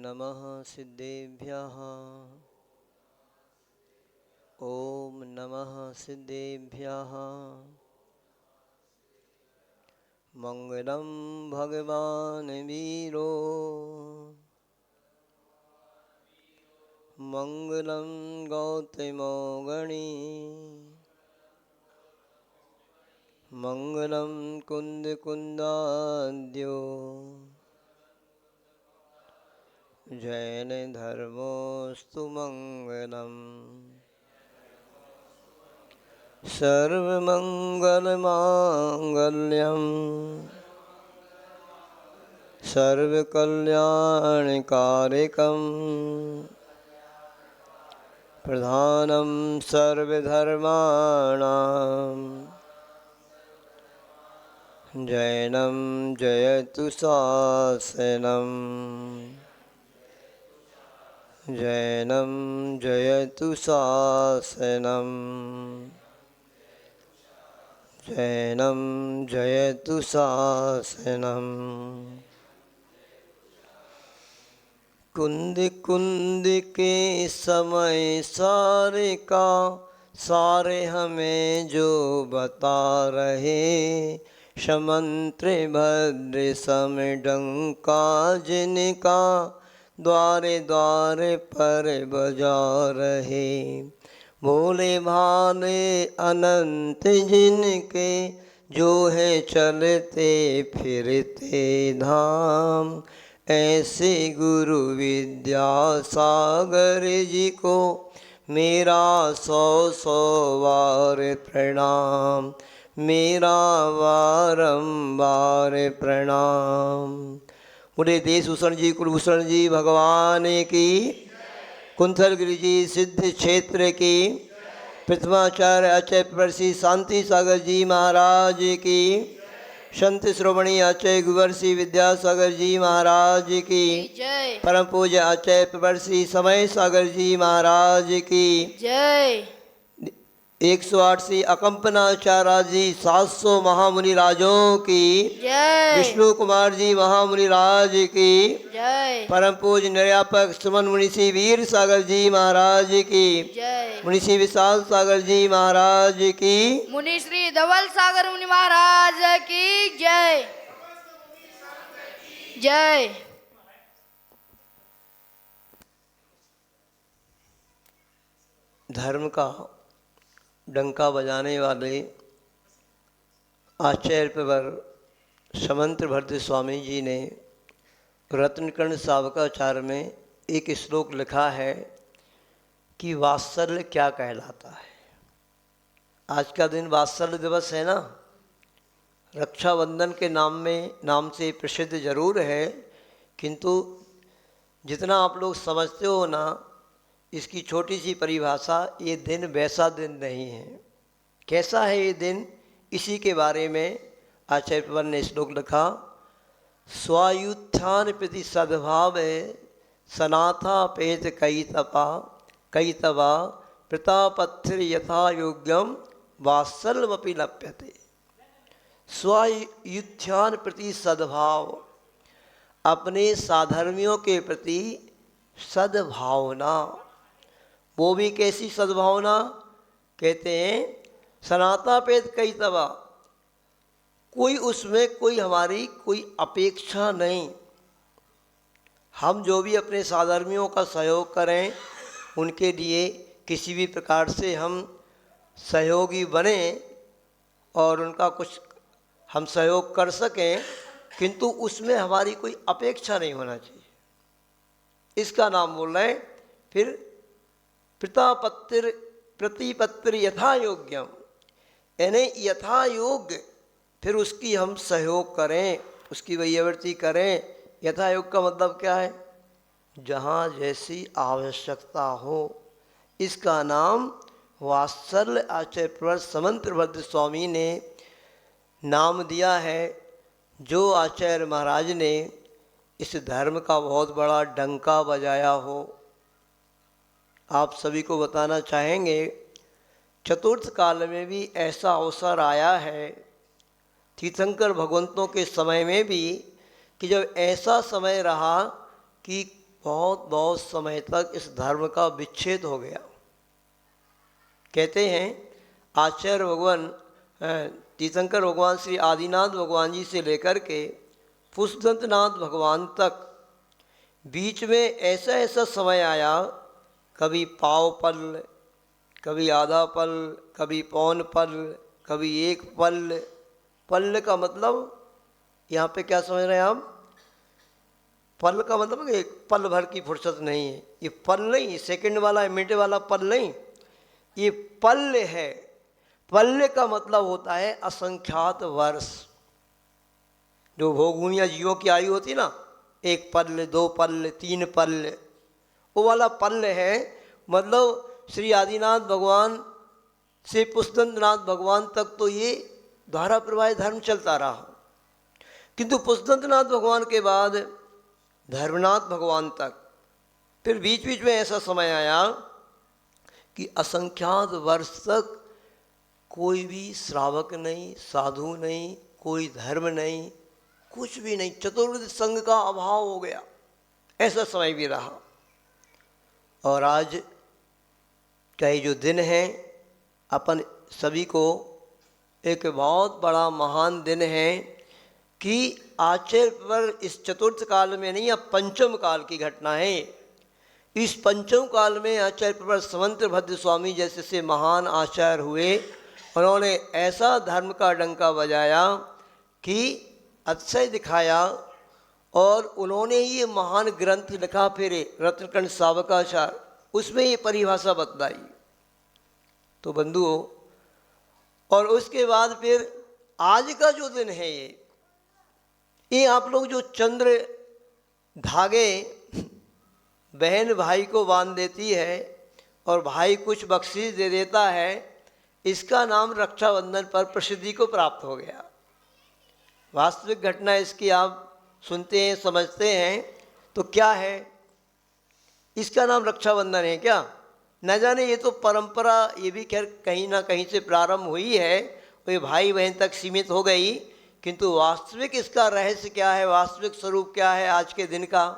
नमः सिद्धेभ्यः। ॐ नमः सिद्धेभ्यः। मंगलं भगवान् वीरो मंगलं गौतमो गणी मंगलं कुन्दकुन्दाद्यो जैन धर्मोऽस्तु मंगलम्। सर्वमंगलमांगल्यं सर्वकल्याणकारिकं प्रधानं सर्वधर्माणां जैनं जयतु शासनं जैनं जयतु शासनं जैनं जयतु शासनम्। कुंद कुंद के समय सारे का सारे हमें जो बता रहे, समंत्र भद्र सम डंका जिनका द्वारे द्वारे पर बजा रहे। भोले भाले अनंत जिनके जो है चलते फिरते धाम, ऐसे गुरु विद्यासागर जी को मेरा सौ सौ बार प्रणाम, मेरा बारंबार प्रणाम। बोले देशभूषण जी कुलभूषण जी भगवान की, कुंथलगिरि जी सिद्ध क्षेत्र की, प्रथमाचार्य आचार्य प्रवर्षि शांति सागर जी महाराज की, संत श्रोमणी आचार्य गुरुवर्षि विद्यासागर जी महाराज की, परम पूज्य आचार्य प्रवर्षि समय सागर जी महाराज की जय। 108 से अकंपनाचार्य जी 700 महामुनि राजों की जय। विष्णु कुमार जी महामुनि राज की जय। परम पूज्य निर्यापक सुमन मुनिषि वीर सागर जी महाराज की जय। मुनिषि विशाल सागर जी महाराज की, मुनि श्री धवल सागर मुनि महाराज की जय जय। धर्म का डंका बजाने वाले आचार्य प्रवर समंत्र भद्र स्वामी जी ने रत्नकर्ण सावकाचार्य में एक श्लोक लिखा है कि वात्सल्य क्या कहलाता है। आज का दिन वात्सल्य दिवस है ना, रक्षाबंधन के नाम से प्रसिद्ध जरूर है, किंतु जितना आप लोग समझते हो ना, इसकी छोटी सी परिभाषा, ये दिन वैसा दिन नहीं है। कैसा है ये दिन, इसी के बारे में आचार्य प्रवर ने श्लोक लिखा। स्वायुत्थान प्रति सद्भाव सनाथा पेत कई तवा प्रतापत्थिर यथा योग्यम वात्सल्यमपि लप्यते। स्वायुत्थान प्रति सद्भाव, अपने साधर्मियों के प्रति सद्भावना। वो भी कैसी सद्भावना, कहते हैं सनाता पेत कई तवा, कोई उसमें कोई हमारी कोई अपेक्षा नहीं। हम जो भी अपने साधर्मियों का सहयोग करें, उनके लिए किसी भी प्रकार से हम सहयोगी बने और उनका कुछ हम सहयोग कर सकें, किंतु उसमें हमारी कोई अपेक्षा नहीं होना चाहिए। इसका नाम बोल रहे हैं। फिर प्रतिपत्तिर यथा योग्यम, यानी यथा योग्य फिर उसकी हम सहयोग करें, उसकी वैयावृत्ति करें। यथा योग का मतलब क्या है, जहाँ जैसी आवश्यकता हो। इसका नाम वात्सल्य आचार्य प्रवर समंत्र भद्र स्वामी ने नाम दिया है। जो आचार्य महाराज ने इस धर्म का बहुत बड़ा डंका बजाया हो, आप सभी को बताना चाहेंगे। चतुर्थ काल में भी ऐसा अवसर आया है, तीर्थंकर भगवंतों के समय में भी, कि जब ऐसा समय रहा कि बहुत बहुत समय तक इस धर्म का विच्छेद हो गया। कहते हैं आचार्य भगवान तीर्थंकर भगवान श्री आदिनाथ भगवान जी से लेकर के पुष्पदंतनाथ भगवान तक बीच में ऐसा ऐसा समय आया, कभी पाव पल, कभी आधा पल, कभी पौन पल, कभी एक पल। पल का मतलब यहाँ पे क्या समझ रहे हैं आप? पल का मतलब एक पल भर की फुर्सत नहीं है। ये पल नहीं, सेकंड वाला मिनट वाला पल नहीं, ये पल है। पल्य का मतलब होता है असंख्यात वर्ष। जो भोगुनिया जीवों की आयु होती है ना, एक पल्य, दो पल्य, तीन पल्य, वो वाला पल्य है। मतलब श्री आदिनाथ भगवान से पुष्पदंतनाथ भगवान तक तो ये धारा प्रवाह धर्म चलता रहा, किंतु पुष्पदंतनाथ भगवान के बाद धर्मनाथ भगवान तक फिर बीच बीच में ऐसा समय आया कि असंख्यात वर्ष तक कोई भी श्रावक नहीं, साधु नहीं, कोई धर्म नहीं, कुछ भी नहीं, चतुर्विध संघ का अभाव हो गया। ऐसा समय भी रहा। और आज का ये जो दिन है, अपन सभी को एक बहुत बड़ा महान दिन है कि आचार्य पर इस चतुर्थ काल में नहीं, अब पंचम काल की घटना है। इस पंचम काल में आचार्य पर समंत भद्र स्वामी जैसे से महान आचार्य हुए। उन्होंने ऐसा धर्म का डंका बजाया कि अतिशय दिखाया, और उन्होंने ये महान ग्रंथ लिखा फिर रत्नकंठ सावकाचार, उसमें ये परिभाषा बतलाई। तो बंधुओं, और उसके बाद फिर आज का जो दिन है ये आप लोग जो चंद्र धागे बहन भाई को बांध देती है और भाई कुछ बख्शीश दे देता है, इसका नाम रक्षाबंधन पर प्रसिद्धि को प्राप्त हो गया। वास्तविक घटना इसकी आप सुनते हैं, समझते हैं तो क्या है? इसका नाम रक्षाबंधन है क्या? न जाने, ये तो परंपरा, ये भी खैर कहीं ना कहीं से प्रारंभ हुई है, ये भाई बहन तक सीमित हो गई, किंतु वास्तविक इसका रहस्य क्या है, वास्तविक स्वरूप क्या है आज के दिन का,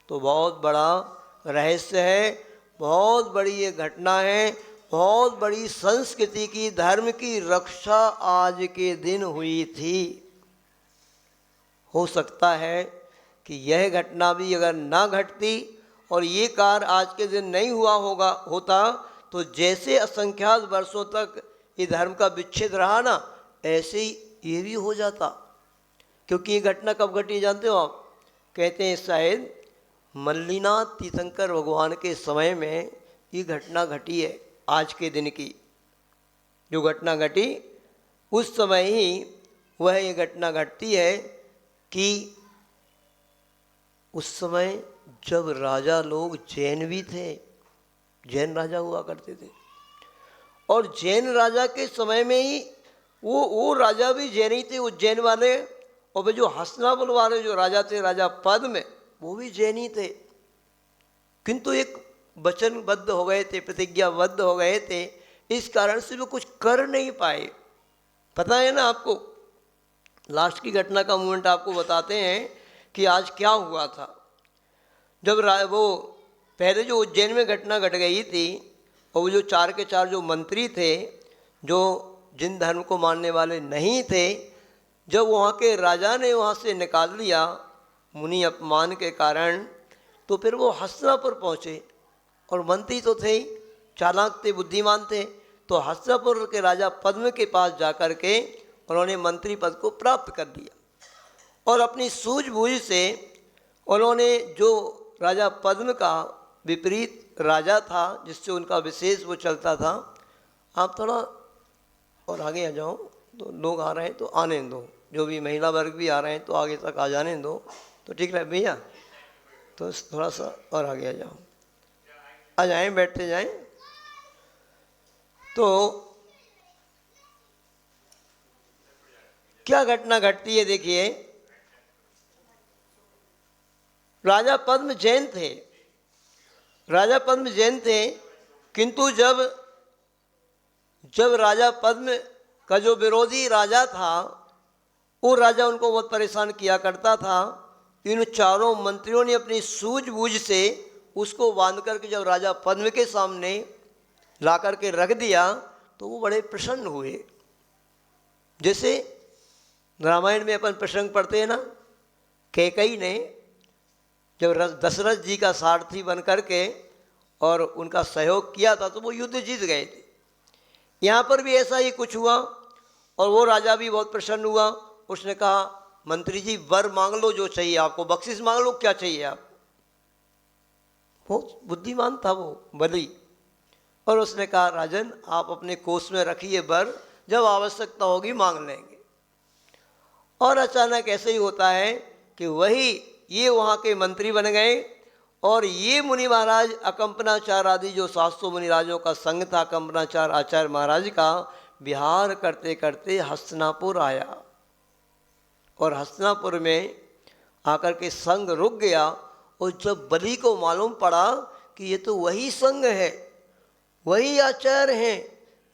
तो बहुत बड़ा रहस्य है, बहुत बड़ी ये घटना है, बहुत बड़ी संस्कृति की, धर्म की रक्षा आज के दिन हुई थी। हो सकता है कि यह घटना भी अगर ना घटती और ये कार्य आज के दिन नहीं होता तो जैसे असंख्यात वर्षों तक ये धर्म का विच्छेद रहा ना, ऐसे ही ये भी हो जाता। क्योंकि ये घटना कब घटी जानते हो आप? कहते हैं शायद मल्लीनाथ तीर्थंकर भगवान के समय में ये घटना घटी है। आज के दिन की जो घटना घटी, उस समय ही वह ये घटना घटती है कि उस समय जब राजा लोग जैन भी थे, जैन राजा हुआ करते थे, और जैन राजा के समय में ही वो राजा भी जैन ही थे, उज्जैन वाले। और वे जो हसनापुर वाले जो राजा थे, राजा पद्म, वो भी जैन ही थे, किंतु एक वचनबद्ध हो गए थे, प्रतिज्ञाबद्ध हो गए थे, इस कारण से वो कुछ कर नहीं पाए। पता है ना आपको? लास्ट की घटना का मोमेंट आपको बताते हैं कि आज क्या हुआ था। जब वो पहले जो उज्जैन में घटना घट गई थी, और वो जो 4 के 4 जो मंत्री थे, जो जिन धर्म को मानने वाले नहीं थे, जब वहाँ के राजा ने वहाँ से निकाल लिया मुनि अपमान के कारण, तो फिर वो हस्तिनापुर पहुँचे। और मंत्री तो थे ही, चालाक थे, बुद्धिमान थे, तो हस्तिनापुर के राजा पद्म के पास जाकर के उन्होंने मंत्री पद को प्राप्त कर लिया। और अपनी सूझबूझ से उन्होंने, जो राजा पद्म का विपरीत राजा था, जिससे उनका विशेष वो चलता था, आप थोड़ा और आगे आ जाओ, तो लोग आ रहे हैं तो आने दो, जो भी महिला वर्ग भी आ रहे हैं तो आगे तक आ जाने दो, तो ठीक है भैया। तो थोड़ा सा और आगे आ जाओ, आ जाएं, बैठते जाएं। तो क्या घटना घटती है देखिए। राजा पद्म जैन थे, राजा पद्म जैन थे, किंतु जब राजा पद्म का जो विरोधी राजा था, वो राजा उनको बहुत परेशान किया करता था, इन चारों मंत्रियों ने अपनी सूझबूझ से उसको बांध करके जब राजा पद्म के सामने ला करके रख दिया तो वो बड़े प्रसन्न हुए। जैसे रामायण में अपन प्रसंग पढ़ते हैं ना, कैकेयी ने जब दशरथ जी का सारथी बन करके और उनका सहयोग किया था तो वो युद्ध जीत गए थे। यहाँ पर भी ऐसा ही कुछ हुआ और वो राजा भी बहुत प्रसन्न हुआ। उसने कहा मंत्री जी वर मांग लो, जो चाहिए आपको, बख्शिश मांग लो, क्या चाहिए आपको। बहुत बुद्धिमान था वो बलि। और उसने कहा राजन आप अपने कोष में रखिए वर, जब आवश्यकता होगी मांग लेंगे। और अचानक ऐसे ही होता है कि वही ये वहाँ के मंत्री बन गए और ये मुनि महाराज अकंपनाचार्य आदि जो 700 मुनिराजों का संघ था अकंपनाचार्य आचार्य महाराज का, विहार करते करते हस्तिनापुर आया और हस्तिनापुर में आकर के संघ रुक गया। और जब बलि को मालूम पड़ा कि ये तो वही संघ है, वही आचार्य हैं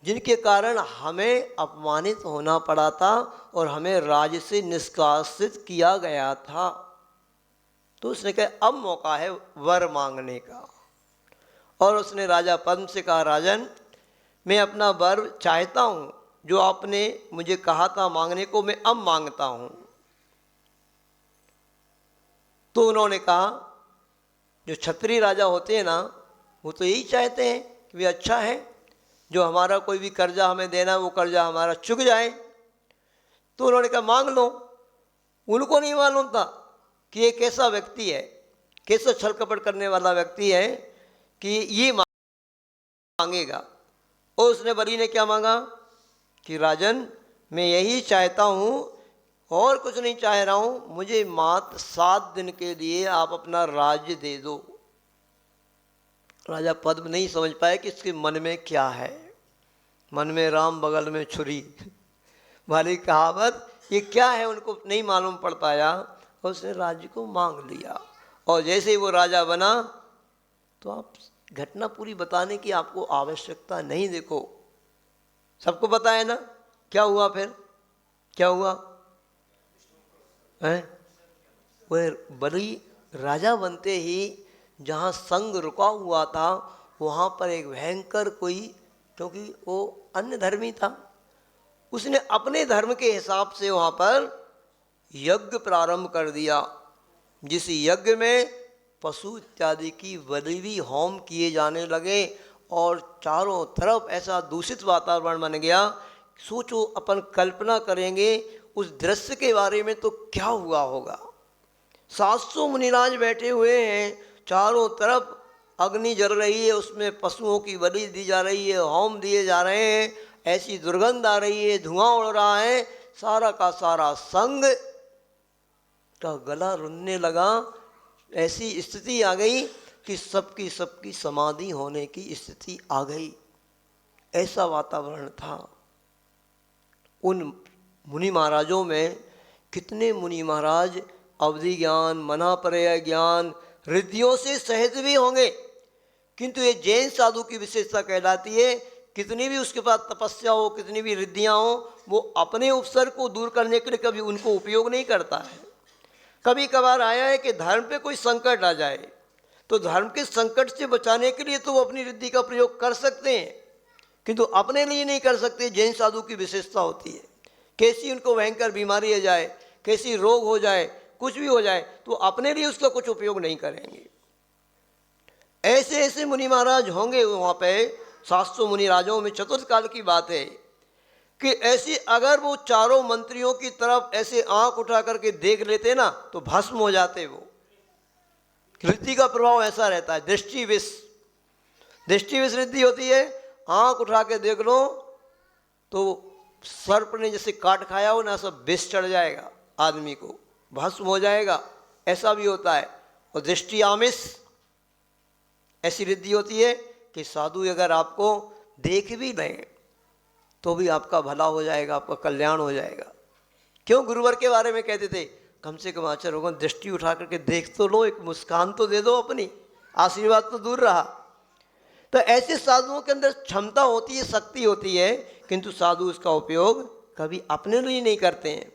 जिनके कारण हमें अपमानित होना पड़ा था और हमें राज्य से निष्कासित किया गया था, तो उसने कहा अब मौका है वर मांगने का। और उसने राजा पद्म से कहा राजन मैं अपना वर चाहता हूँ, जो आपने मुझे कहा था मांगने को मैं अब मांगता हूँ। तो उन्होंने कहा जो क्षत्रिय राजा होते हैं ना वो तो यही चाहते हैं कि वे अच्छा है, जो हमारा कोई भी कर्जा हमें देना वो कर्जा हमारा चुक जाए। तो उन्होंने कहा मांग लो। उनको नहीं मालूम था कि ये कैसा व्यक्ति है, कैसा छल कपट करने वाला व्यक्ति है कि ये मांगेगा। और उसने बलि ने क्या मांगा कि राजन मैं यही चाहता हूँ और कुछ नहीं चाह रहा हूँ, मुझे मात्र 7 दिन के लिए आप अपना राज्य दे दो। राजा पद्म नहीं समझ पाए कि इसके मन में क्या है। मन में राम बगल में छुरी वाली कहावत, ये क्या है उनको नहीं मालूम पड़ पाया। और उसने राज्य को मांग लिया और जैसे ही वो राजा बना तो आप घटना पूरी बताने की आपको आवश्यकता नहीं, देखो सबको पता है ना क्या हुआ। फिर क्या हुआ है, वह बलि राजा बनते ही जहाँ संघ रुका हुआ था वहाँ पर एक भयंकर कोई, क्योंकि वो अन्य धर्मी था, उसने अपने धर्म के हिसाब से वहाँ पर यज्ञ प्रारंभ कर दिया, जिस यज्ञ में पशु इत्यादि की बलि भी होम किए जाने लगे और चारों तरफ ऐसा दूषित वातावरण बन गया। सोचो अपन कल्पना करेंगे उस दृश्य के बारे में तो क्या हुआ होगा। 700 मुनिराज बैठे हुए हैं, चारों तरफ अग्नि जल रही है, उसमें पशुओं की बलि दी जा रही है, होम दिए जा रहे हैं, ऐसी दुर्गंध आ रही है, धुआं उड़ रहा है, सारा का सारा संघ का गला रुनने लगा। ऐसी स्थिति आ गई कि सबकी समाधि होने की स्थिति आ गई। ऐसा वातावरण था। उन मुनि महाराजों में कितने मुनि महाराज अवधि ज्ञान, मनापर्य ज्ञान, रिद्धियों से सहित भी होंगे, किंतु ये जैन साधु की विशेषता कहलाती है। कितनी भी उसके पास तपस्या हो, कितनी भी रिद्धियाँ हो, वो अपने उपसर्ग को दूर करने के लिए कभी उनको उपयोग नहीं करता है। कभी कभार आया है कि धर्म पे कोई संकट आ जाए तो धर्म के संकट से बचाने के लिए तो वो अपनी रिद्धि का प्रयोग कर सकते हैं, किंतु अपने लिए नहीं कर सकते। जैन साधु की विशेषता होती है, कैसी उनको भयंकर बीमारी आ जाए, कैसी रोग हो जाए, कुछ भी हो जाए तो अपने लिए उसका कुछ उपयोग नहीं करेंगे। ऐसे ऐसे मुनि महाराज होंगे वहाँ पे। 700 मुनि राजों में चतुर्थ काल की बात है कि ऐसी अगर वो चारों मंत्रियों की तरफ ऐसे आंख उठा करके देख लेते ना तो भस्म हो जाते। वो रिद्धि का प्रभाव ऐसा रहता है, दृष्टि विष रिद्धि होती है। आंख उठा के देख लो तो सर्प ने जैसे काट खाया हो ना, सब विष चढ़ जाएगा, आदमी को भस्म हो जाएगा, ऐसा भी होता है। और दृष्टि आमिष ऐसी रिद्धि होती है कि साधु अगर आपको देख भी लें तो भी आपका भला हो जाएगा, आपका कल्याण हो जाएगा। क्यों गुरुवर के बारे में कहते थे कम से कम आचार्यों दृष्टि उठा करके देख तो लो, एक मुस्कान तो दे दो, अपनी आशीर्वाद तो दूर रहा। तो ऐसे साधुओं के अंदर क्षमता होती है, शक्ति होती है, किंतु साधु उसका उपयोग कभी अपने लिए नहीं करते हैं।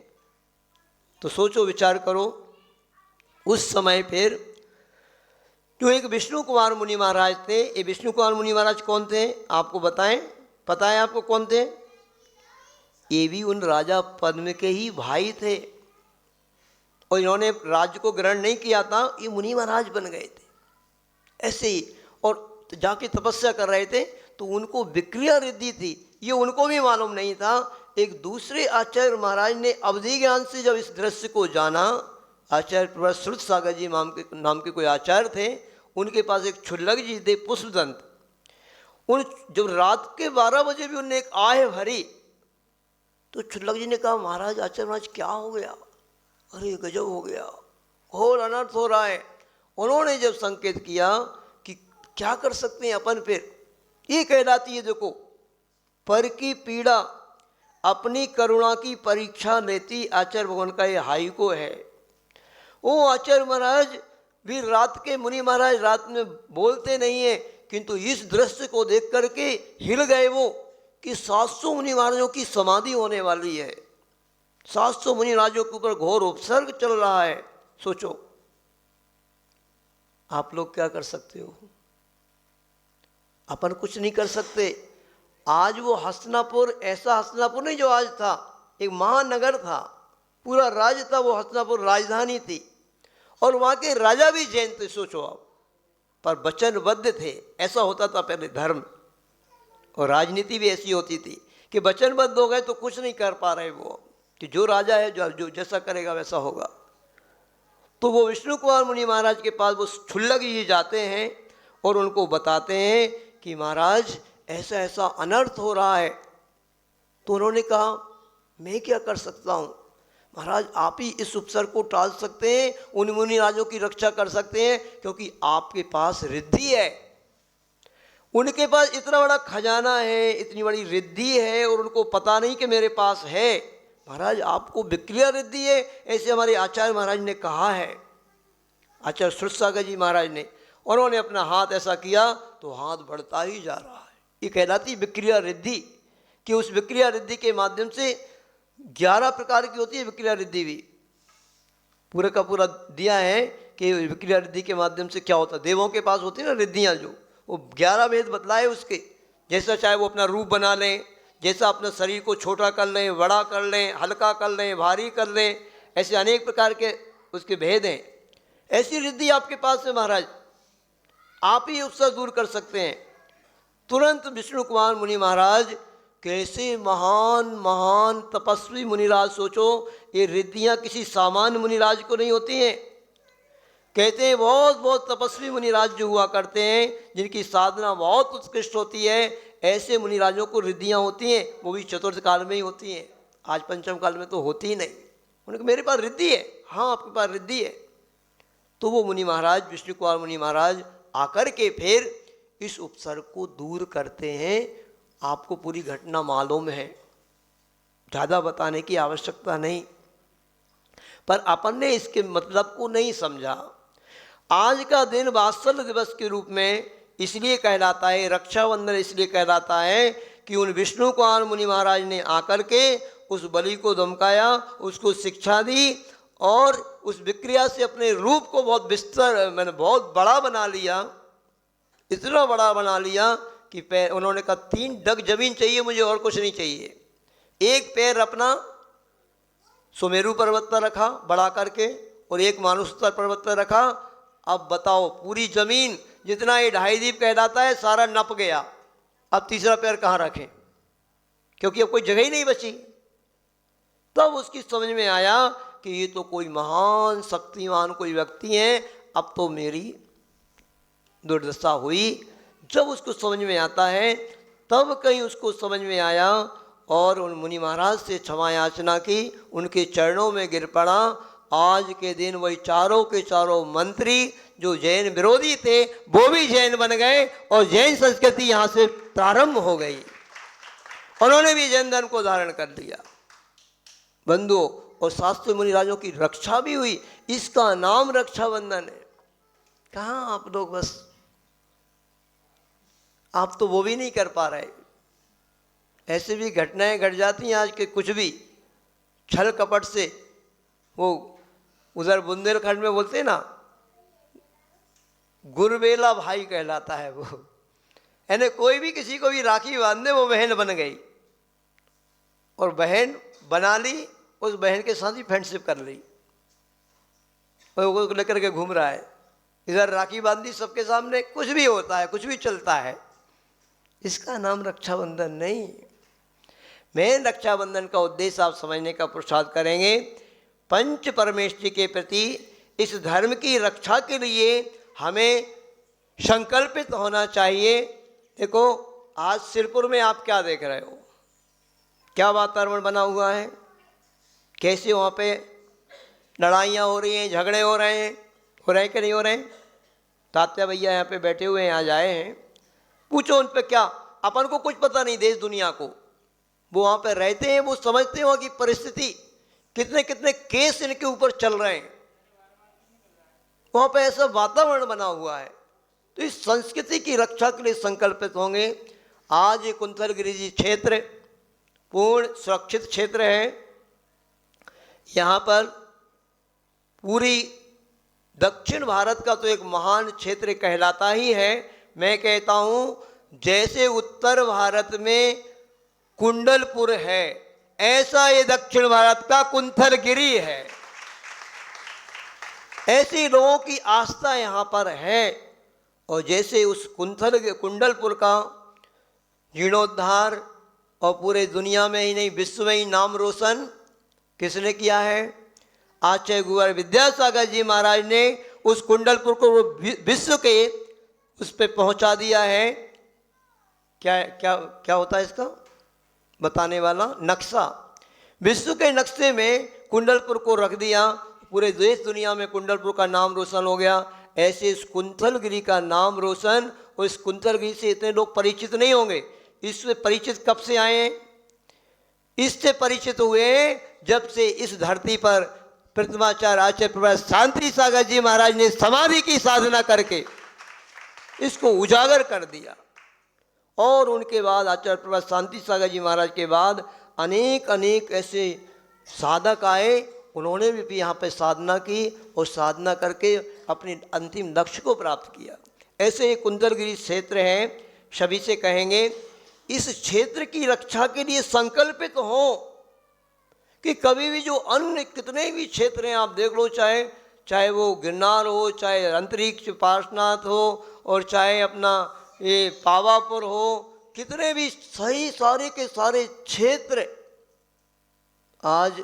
तो सोचो, विचार करो, उस समय फिर जो एक विष्णु कुमार मुनि महाराज थे, ये विष्णु कुमार मुनि महाराज कौन थे आपको बताएं? पता है आपको कौन थे? ये भी उन राजा पद्म के ही भाई थे, और इन्होंने राज्य को ग्रहण नहीं किया था, ये मुनि महाराज बन गए थे ऐसे ही। और जाके तपस्या कर रहे थे तो उनको विक्रिया रिद्धि थी, ये उनको भी मालूम नहीं था। एक दूसरे आचार्य महाराज ने अवधि ज्ञान से जब इस दृश्य को जाना, आचार्य प्रभु श्रुत सागर जी नाम के कोई आचार्य थे, उनके पास एक क्षुल्लक जी थे पुष्पदंत। उन जब रात के 12 बजे भी उनने एक आह भरी तो क्षुल्लक जी ने कहा, महाराज आचार्य महाराज क्या हो गया? अरे गजब हो गया, घोर अनर्थ हो रहा है। उन्होंने जब संकेत किया कि क्या कर सकते हैं अपन, फिर ये कहलाती है देखो, पर की पीड़ा अपनी करुणा की परीक्षा लेती आचार्य भगवान का ये हाई को है। वो आचार्य महाराज भी रात के मुनि महाराज रात में बोलते नहीं है, किंतु इस दृश्य को देख करके हिल गए वो कि 700 मुनि महाराजों की समाधि होने वाली है, 700 मुनि महाराजों के ऊपर घोर उपसर्ग चल रहा है। सोचो आप लोग क्या कर सकते हो? अपन कुछ नहीं कर सकते। आज वो हस्तिनापुर ऐसा हस्तिनापुर नहीं जो आज था, एक महानगर था, पूरा राज्य था, वो हस्तिनापुर राजधानी थी, और वहाँ के राजा भी जैन थे। सोचो आप, पर वचनबद्ध थे। ऐसा होता था पहले धर्म, और राजनीति भी ऐसी होती थी कि वचनबद्ध हो गए तो कुछ नहीं कर पा रहे वो, कि जो राजा है जो जैसा करेगा वैसा होगा। तो वो विष्णु कुमार मुनि महाराज के पास वो क्षुल्लक जी जाते हैं और उनको बताते हैं कि महाराज ऐसा ऐसा अनर्थ हो रहा है। तो उन्होंने कहा, मैं क्या कर सकता हूँ महाराज? आप ही इस उपसर्ग को टाल सकते हैं, उन मुनि राजों की रक्षा कर सकते हैं, क्योंकि आपके पास रिद्धि है। उनके पास इतना बड़ा खजाना है, इतनी बड़ी रिद्धि है, और उनको पता नहीं कि मेरे पास है। महाराज आपको विक्रिया रिद्धि है, ऐसे हमारे आचार्य महाराज ने कहा है, आचार्य श्रुत सागर जी महाराज ने। उन्होंने अपना हाथ ऐसा किया तो हाथ बढ़ता ही जा रहा है। ये कहलाती विक्रिया रिद्धि, कि उस विक्रिया रिद्धि के माध्यम से 11 प्रकार की होती है विक्रिया रिद्धि भी। पूरा का पूरा दिया है कि विक्रिया रिद्धि के माध्यम से क्या होता है। देवों के पास होती है ना रिद्धियाँ, जो वो 11 भेद बतलाए उसके, जैसा चाहे वो अपना रूप बना लें, जैसा अपने शरीर को छोटा कर लें, बड़ा कर लें, हल्का कर लें, भारी कर लें, ऐसे अनेक प्रकार के उसके भेद हैं। ऐसी रिद्धि आपके पास है महाराज, आप ही उससे दूर कर सकते हैं। तुरंत विष्णु कुमार मुनि महाराज कैसे महान महान तपस्वी मुनिराज, सोचो ये रिद्धियाँ किसी सामान्य मुनिराज को नहीं होती हैं। कहते हैं बहुत बहुत तपस्वी मुनिराज जो हुआ करते हैं, जिनकी साधना बहुत उत्कृष्ट होती है, ऐसे मुनिराजों को रिद्धियाँ होती हैं, वो भी चतुर्थ काल में ही होती हैं। आज पंचम काल में तो होती ही नहीं। उन्होंने कहा मेरे पास रिद्धि है। हाँ आपके पास रिद्धि है। तो वो मुनि महाराज, विष्णु कुमार मुनि महाराज आकर के फिर इस उपसर्ग को दूर करते हैं। आपको पूरी घटना मालूम है, ज़्यादा बताने की आवश्यकता नहीं, पर अपन ने इसके मतलब को नहीं समझा। आज का दिन वात्सल्य दिवस के रूप में इसलिए कहलाता है, रक्षाबंधन इसलिए कहलाता है कि उन विष्णु कुमार मुनि महाराज ने आकर के उस बलि को धमकाया, उसको शिक्षा दी, और उस विक्रिया से अपने रूप को बहुत विस्तार मैंने बहुत बड़ा बना लिया, इतना बड़ा बना लिया कि पैर, उन्होंने कहा 3 डग जमीन चाहिए मुझे, और कुछ नहीं चाहिए। एक पैर अपना सुमेरु पर्वत पर रखा बड़ा करके, और एक मानुषतर पर्वत पर रखा। अब बताओ पूरी जमीन जितना ये 2.5 द्वीप कहलाता है सारा नप गया। अब तीसरा पैर कहाँ रखें, क्योंकि अब कोई जगह ही नहीं बची। तब उसकी समझ में आया कि ये तो कोई महान शक्तिमान कोई व्यक्ति है, अब तो मेरी दुर्दशा हुई। जब उसको समझ में आता है तब कहीं उसको समझ में आया, और उन मुनि महाराज से क्षमा याचना की, उनके चरणों में गिर पड़ा। आज के दिन वही चारों के चारों मंत्री जो जैन विरोधी थे वो भी जैन बन गए, और जैन संस्कृति यहाँ से प्रारंभ हो गई। उन्होंने भी जैन धर्म को धारण कर लिया बंधुओं, और शास्त्र मुनि राजों की रक्षा भी हुई। इसका नाम रक्षाबंधन है। कहाँ आप लोग, बस आप तो वो भी नहीं कर पा रहे। ऐसे भी घटनाएं घट जाती हैं आज के, कुछ भी छल कपट से वो उधर बुंदेलखंड में बोलते हैं ना, गुरबेला भाई कहलाता है वो। यानी कोई भी किसी को भी राखी बांध दे वो बहन बन गई, और बहन बना ली, उस बहन के साथ ही फ्रेंडशिप कर ली, और वो लेकर के घूम रहा है। इधर राखी बांधी सबके सामने, कुछ भी होता है, कुछ भी चलता है, इसका नाम रक्षाबंधन नहीं। मेन रक्षाबंधन का उद्देश्य आप समझने का पुरुषार्थ करेंगे। पंच परमेश्वर के प्रति इस धर्म की रक्षा के लिए हमें संकल्पित होना चाहिए। देखो आज सिरपुर में आप क्या देख रहे हो, क्या वातावरण बना हुआ है, कैसे वहाँ पे लड़ाइयाँ हो रही हैं, झगड़े हो रहे हैं, हो रहे हैं कि नहीं हो रहे हैं। तात्या भैया यहाँ पे बैठे हुए हैं, आज आए हैं, पूछो उन पे, क्या अपन को कुछ पता नहीं देश दुनिया को, वो वहाँ पे रहते हैं, वो समझते हैं वहाँ की परिस्थिति, कितने कितने केस इनके ऊपर चल रहे हैं, वहाँ पे ऐसा वातावरण बना हुआ है। तो इस संस्कृति की रक्षा के लिए संकल्पित होंगे। आज ये कुंथलगिरी जी क्षेत्र पूर्ण सुरक्षित क्षेत्र है। यहाँ पर पूरी दक्षिण भारत का तो एक महान क्षेत्र कहलाता ही है। मैं कहता हूँ जैसे उत्तर भारत में कुंडलपुर है, ऐसा ये दक्षिण भारत का कुंथलगिरी है। ऐसे लोगों की आस्था यहाँ पर है। और जैसे उस कुंडलपुर का जीर्णोद्धार और पूरे दुनिया में ही नहीं विश्व में ही नाम रोशन किसने किया है? आचार्य गुरुवर विद्यासागर जी महाराज ने उस कुंडलपुर को विश्व के उस पे पहुंचा दिया है। क्या क्या क्या होता है इसका बताने वाला? नक्शा। विश्व के नक्शे में कुंडलपुर को रख दिया, पूरे देश दुनिया में कुंडलपुर का नाम रोशन हो गया। ऐसे इस कुंथलगिरी का नाम रोशन, और इस कुंथलगिरी से इतने लोग परिचित नहीं होंगे। इससे परिचित कब से आए हैं? इससे परिचित हुए जब से इस धरती पर प्रतिमाचार्य आचार्य प्रभु शांति सागर जी महाराज ने समाधि की साधना करके इसको उजागर कर दिया। और उनके बाद आचार्य प्रभु शांति सागर जी महाराज के बाद अनेक अनेक ऐसे साधक आए, उन्होंने भी यहाँ पे साधना की और साधना करके अपने अंतिम लक्ष्य को प्राप्त किया। ऐसे ये कुंथलगिरी क्षेत्र है। सभी से कहेंगे इस क्षेत्र की रक्षा के लिए संकल्पित हो कि कभी भी जो अन्य कितने भी क्षेत्र हैं आप देख लो, चाहे वो गिरनार हो, चाहे अंतरिक्ष पार्श्वनाथ हो, और चाहे अपना ये पावापुर हो, कितने भी सही सारे के सारे क्षेत्र आज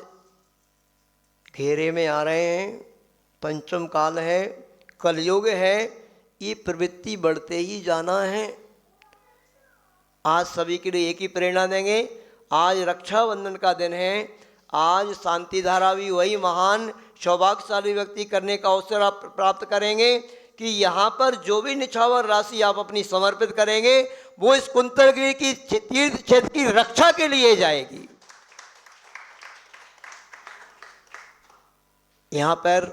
घेरे में आ रहे हैं। पंचम काल है, कलयुग है, ये प्रवृत्ति बढ़ते ही जाना है। आज सभी के लिए एक ही प्रेरणा देंगे। आज रक्षाबंधन का दिन है। आज शांति धारा भी वही महान सौभाग्यशाली व्यक्ति करने का अवसर आप प्राप्त करेंगे कि यहाँ पर जो भी निछावर राशि आप अपनी समर्पित करेंगे वो इस कुंथलगिरी की तीर्थ क्षेत्र की रक्षा के लिए जाएगी। यहाँ पर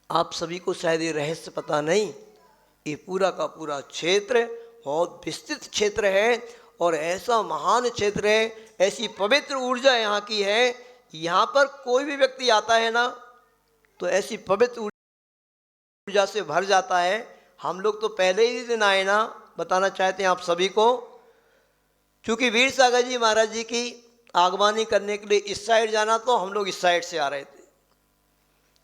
आप सभी को शायद ये रहस्य पता नहीं, ये पूरा का पूरा क्षेत्र बहुत विस्तृत क्षेत्र है और ऐसा महान क्षेत्र है, ऐसी पवित्र ऊर्जा यहाँ की है। यहाँ पर कोई भी व्यक्ति आता है ना तो ऐसी पवित्र ऊर्जा से भर जाता है। हम लोग तो पहले ही दिन आए ना, बताना चाहते हैं आप सभी को, क्योंकि वीर सागर जी महाराज जी की आगवानी करने के लिए इस साइड जाना, तो हम लोग इस साइड से आ रहे थे,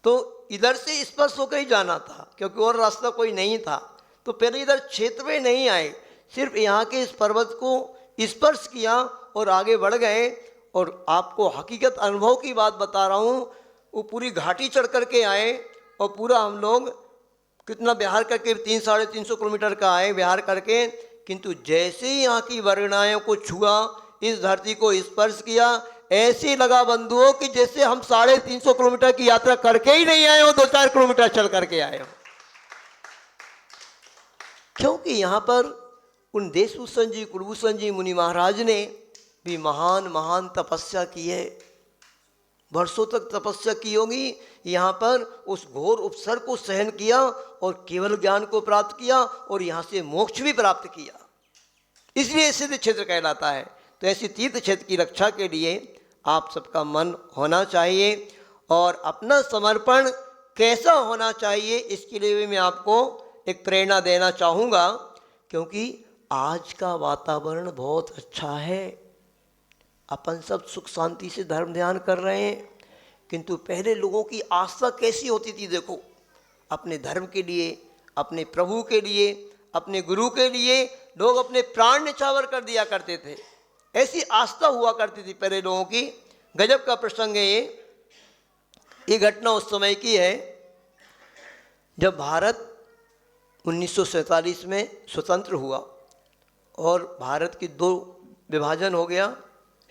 तो इधर से स्पर्श होकर ही जाना था क्योंकि और रास्ता कोई नहीं था। तो पहले इधर क्षेत्र में नहीं आए, सिर्फ यहाँ के इस पर्वत को स्पर्श किया और आगे बढ़ गए। और आपको हकीकत अनुभव की बात बता रहा हूँ, वो पूरी घाटी चढ़ करके आए और पूरा हम लोग कितना बिहार करके 300-350 किलोमीटर का आए बिहार करके, किंतु जैसे ही यहाँ की वर्णाओं को छुआ, इस धरती को स्पर्श किया, ऐसे लगा बंधुओं कि जैसे हम 350 किलोमीटर की यात्रा करके ही नहीं आए हो, 2-4 किलोमीटर चल करके आए हो। क्योंकि यहाँ पर उन देशभूषण जी कुलभूषण जी मुनि महाराज ने भी महान महान तपस्या की है, वर्षों तक तपस्या की होगी। यहाँ पर उस घोर उपसर्ग को सहन किया और केवल ज्ञान को प्राप्त किया और यहाँ से मोक्ष भी प्राप्त किया, इसलिए सिद्ध क्षेत्र कहलाता है। तो ऐसी तीर्थ क्षेत्र की रक्षा के लिए आप सबका मन होना चाहिए। और अपना समर्पण कैसा होना चाहिए इसके लिए भी मैं आपको एक प्रेरणा देना चाहूँगा, क्योंकि आज का वातावरण बहुत अच्छा है। अपन सब सुख शांति से धर्म ध्यान कर रहे हैं, किंतु पहले लोगों की आस्था कैसी होती थी देखो, अपने धर्म के लिए, अपने प्रभु के लिए, अपने गुरु के लिए लोग अपने प्राण न्यौछावर कर दिया करते थे। ऐसी आस्था हुआ करती थी पहले लोगों की। गजब का प्रसंग है ये घटना उस समय की है जब भारत 1947 में स्वतंत्र हुआ और भारत की दो विभाजन हो गया,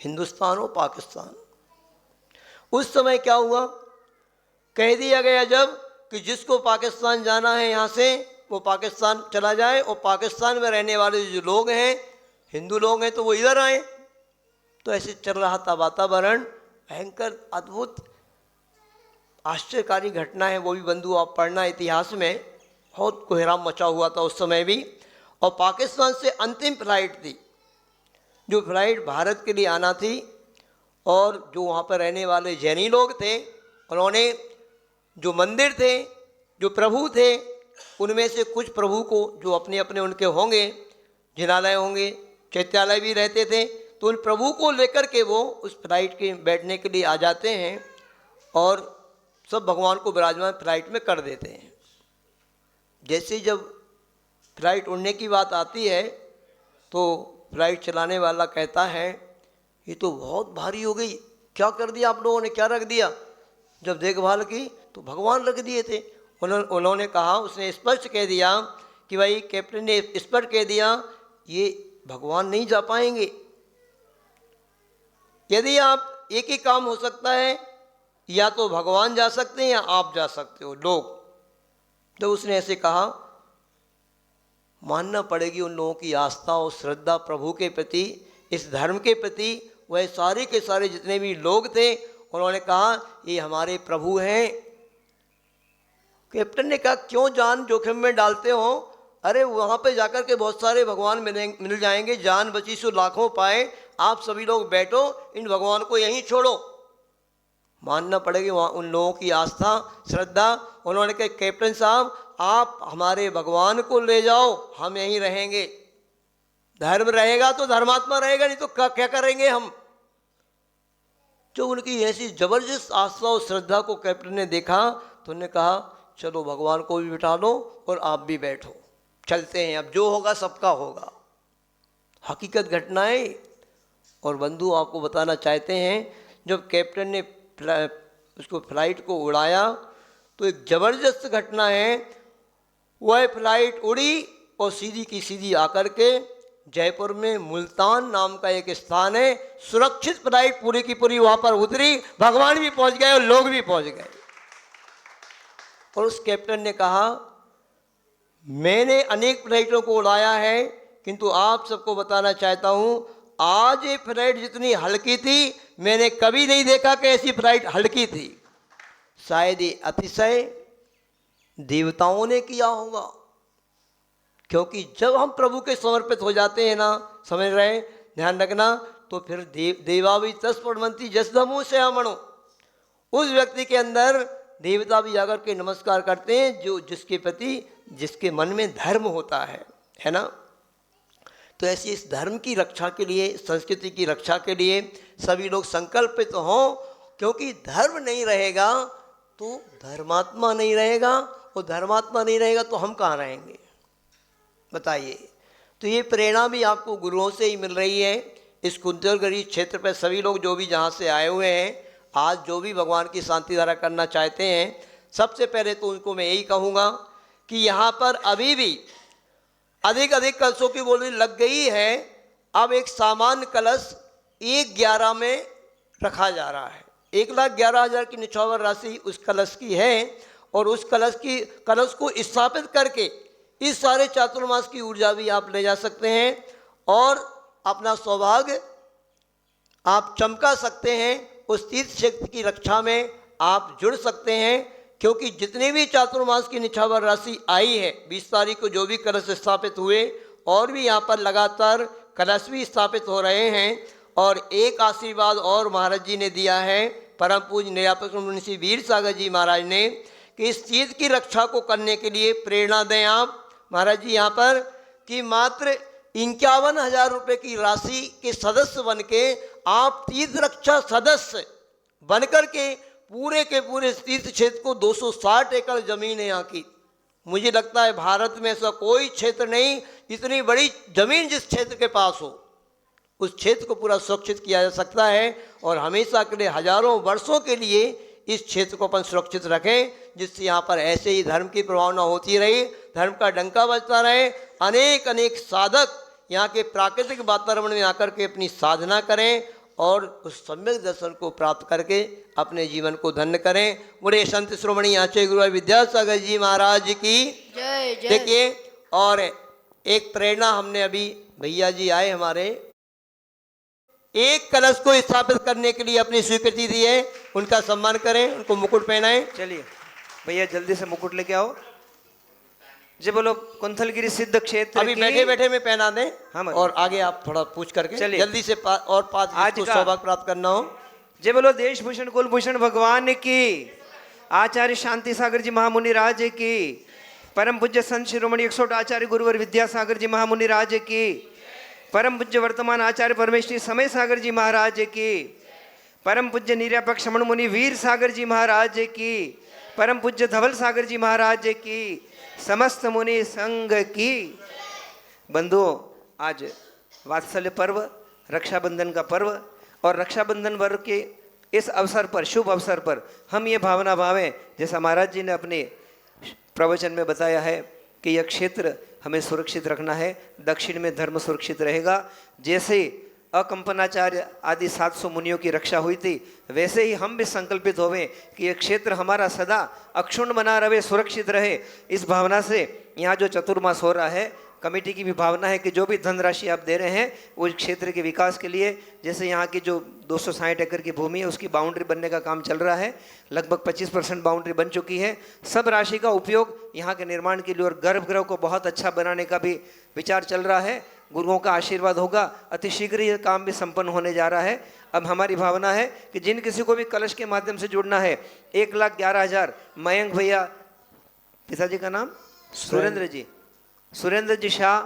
हिंदुस्तान और पाकिस्तान। उस समय क्या हुआ, कह दिया गया जब कि जिसको पाकिस्तान जाना है यहाँ से वो पाकिस्तान चला जाए, और पाकिस्तान में रहने वाले जो लोग हैं, हिंदू लोग हैं, तो वो इधर आए। तो ऐसे चल रहा था वातावरण। भयंकर अद्भुत आश्चर्यकारी घटना है, वो भी बंधु आप पढ़ना इतिहास में, बहुत कोहराम मचा हुआ था उस समय भी। और पाकिस्तान से अंतिम फ्लाइट थी, जो फ्लाइट भारत के लिए आना थी, और जो वहाँ पर रहने वाले जैनी लोग थे, उन्होंने जो मंदिर थे, जो प्रभु थे, उनमें से कुछ प्रभु को जो अपने अपने उनके होंगे, जिनालय होंगे, चैत्यालय भी रहते थे, तो उन प्रभु को लेकर के वो उस फ्लाइट के बैठने के लिए आ जाते हैं और सब भगवान को विराजमान फ्लाइट में कर देते हैं। जैसे ही जब फ्लाइट उड़ने की बात आती है तो फ्लाइट चलाने वाला कहता है ये तो बहुत भारी हो गई, क्या कर दिया आप लोगों ने, क्या रख दिया? जब देखभाल की तो भगवान रख दिए थे। उन्होंने कहा, उसने स्पष्ट कह दिया कि भाई कैप्टन ने स्पष्ट कह दिया ये भगवान नहीं जा पाएंगे। यदि आप एक ही काम हो सकता है, या तो भगवान जा सकते हैं या आप जा सकते हो लोग। तो उसने ऐसे कहा, मानना पड़ेगी उन लोगों की आस्था और श्रद्धा प्रभु के प्रति, इस धर्म के प्रति। वह सारे के सारे जितने भी लोग थे उन्होंने कहा ये हमारे प्रभु हैं। कैप्टन ने कहा क्यों जान जोखिम में डालते हो? अरे वहाँ पे जाकर के बहुत सारे भगवान मिल जाएंगे, जान बची सो लाखों पाए, आप सभी लोग बैठो, इन भगवान को यहीं छोड़ो। मानना पड़ेगी वहाँ उन लोगों की आस्था श्रद्धा। उन्होंने कहा कैप्टन साहब आप हमारे भगवान को ले जाओ, हम यहीं रहेंगे। धर्म रहेगा तो धर्मात्मा रहेगा, नहीं तो क्या करेंगे हम? जो उनकी ऐसी जबरदस्त आस्था और श्रद्धा को कैप्टन ने देखा तो उन्होंने कहा चलो भगवान को भी बिठा लो और आप भी बैठो, चलते हैं, अब जो होगा सबका होगा। हकीकत घटनाएं। और बंधु आपको बताना चाहते हैं, जब कैप्टन ने उसको फ्लाइट को उड़ाया तो एक ज़बरदस्त घटना है। वह फ्लाइट उड़ी और सीधी की सीधी आकर के जयपुर में मुल्तान नाम का एक स्थान है, सुरक्षित फ्लाइट पूरी की पूरी वहाँ पर उतरी, भगवान भी पहुँच गए और लोग भी पहुँच गए। और उस कैप्टन ने कहा मैंने अनेक फ्लाइटों को उड़ाया है, किंतु आप सबको बताना चाहता हूँ आज ये फ्लाइट जितनी हल्की थी मैंने कभी नहीं देखा कि ऐसी फ्लाइट हल्की थी। शायद ये अतिशय देवताओं ने किया होगा, क्योंकि जब हम प्रभु के समर्पित हो जाते हैं ना, समझ रहे हैं, ध्यान रखना, तो फिर देवा भी तत्परमंती जसधमु से आमणो, उस व्यक्ति के अंदर देवता भी जाकर के नमस्कार करते हैं जो जिसके प्रति जिसके मन में धर्म होता है ना। तो ऐसी इस धर्म की रक्षा के लिए, संस्कृति की रक्षा के लिए सभी लोग संकल्पित हों, क्योंकि धर्म नहीं रहेगा तो धर्मात्मा नहीं रहेगा, और धर्मात्मा नहीं रहेगा तो हम कहाँ रहेंगे बताइए। तो ये प्रेरणा भी आपको गुरुओं से ही मिल रही है। इस कुंतलगढ़ी क्षेत्र पर सभी लोग जो भी जहाँ से आए हुए हैं, आज जो भी भगवान की शांति धारा करना चाहते हैं, सबसे पहले तो उनको मैं यही कहूँगा कि यहाँ पर अभी भी अधिक कलशों की बोली लग गई है। अब एक सामान्य कलश 1/11 में रखा जा रहा है। 1,11,000 की निछावर राशि उस कलश की है, और उस कलश को स्थापित करके इस सारे चातुर्मास की ऊर्जा भी आप ले जा सकते हैं और अपना सौभाग्य आप चमका सकते हैं। उस तीर्थ शक्ति की रक्षा में आप जुड़ सकते हैं, क्योंकि जितने भी चातुर्मास की निछावर राशि आई है 20 तारीख को जो भी कलश स्थापित हुए, और भी यहाँ पर लगातार कलश भी स्थापित हो रहे हैं। और एक आशीर्वाद और महाराज जी ने दिया है परम पूज्य निर्यापक मुनि श्री वीर सागर जी महाराज ने कि इस तीर्थ की रक्षा को करने के लिए प्रेरणा दें आप महाराज जी यहाँ पर कि मात्र 51,000 रुपये की राशि के सदस्य बन के आप तीर्थ रक्षा सदस्य बनकर के पूरे तीर्थ क्षेत्र को 260 एकड़ जमीन है यहाँ की। मुझे लगता है भारत में ऐसा कोई क्षेत्र नहीं इतनी बड़ी जमीन जिस क्षेत्र के पास हो उस क्षेत्र को पूरा सुरक्षित किया जा सकता है और हमेशा के लिए हजारों वर्षों के लिए इस क्षेत्र को अपन सुरक्षित रखें जिससे यहाँ पर ऐसे ही धर्म की प्रभावना होती रही, धर्म का डंका बजता रहे, अनेक साधक यहाँ के प्राकृतिक वातावरण में आकर के अपनी साधना करें और उस सम्यक दर्शन को प्राप्त करके अपने जीवन को धन्य करें। बड़े संत श्रोमणी आचार्य गुरु विद्यासागर जी महाराज की जय जय। देखिए, और एक प्रेरणा हमने अभी भैया जी आए हमारे, एक कलश को स्थापित करने के लिए अपनी स्वीकृति दी है, उनका सम्मान करें, उनको मुकुट पहनाएं। चलिए भैया जल्दी से मुकुट लेके आओ। जी बोलो कुंथलगिरी सिद्ध क्षेत्र अभी की बैठे बैठे में पहना दें। हाँ, और आगे आप थोड़ा पूछ करके चलिए। जल्दी से और 5 आज को का- सौभाग्य प्राप्त करना हो। जय बोलो देश भूषण कुलभूषण भगवान की, आचार्य शांति सागर जी महामुनि राज की, परम पूज्य संत शिरोमणि 108 आचार्य गुरुवर विद्यासागर जी महामुनि राज की, परम पूज्य वर्तमान आचार्य परमेश्वरी समय सागर जी महाराज की, परम पूज्य निर्यापक श्रमण मुनि वीर सागर जी महाराज की, परम पूज्य धवल सागर जी महाराज की, समस्त मुनि संघ की। बंधुओं, आज वात्सल्य पर्व, रक्षाबंधन का पर्व और रक्षाबंधन पर्व के इस अवसर पर, शुभ अवसर पर हम ये भावना भावें जैसा महाराज जी ने अपने प्रवचन में बताया है कि यह क्षेत्र हमें सुरक्षित रखना है, दक्षिण में धर्म सुरक्षित रहेगा। जैसे अकंपनाचार्य आदि 700 मुनियों की रक्षा हुई थी वैसे ही हम भी संकल्पित होवें कि यह क्षेत्र हमारा सदा अक्षुण्ण बना रहे, सुरक्षित रहे। इस भावना से यहाँ जो चतुर्मास हो रहा है, कमेटी की भी भावना है कि जो भी धनराशि आप दे रहे हैं उस क्षेत्र के विकास के लिए, जैसे यहाँ की जो 260 एकड़ की भूमि है उसकी बाउंड्री बनने का काम चल रहा है, लगभग 25% बाउंड्री बन चुकी है। सब राशि का उपयोग यहाँ के निर्माण के लिए और गर्भगृह को बहुत अच्छा बनाने का भी विचार चल रहा है। गुरुओं का आशीर्वाद होगा, अतिशीघ्र यह काम भी संपन्न होने जा रहा है। अब हमारी भावना है कि जिन किसी को भी कलश के माध्यम से जुड़ना है, 1,11,000 मयंक भैया, पिताजी का नाम सुरेंद्र जी शाह,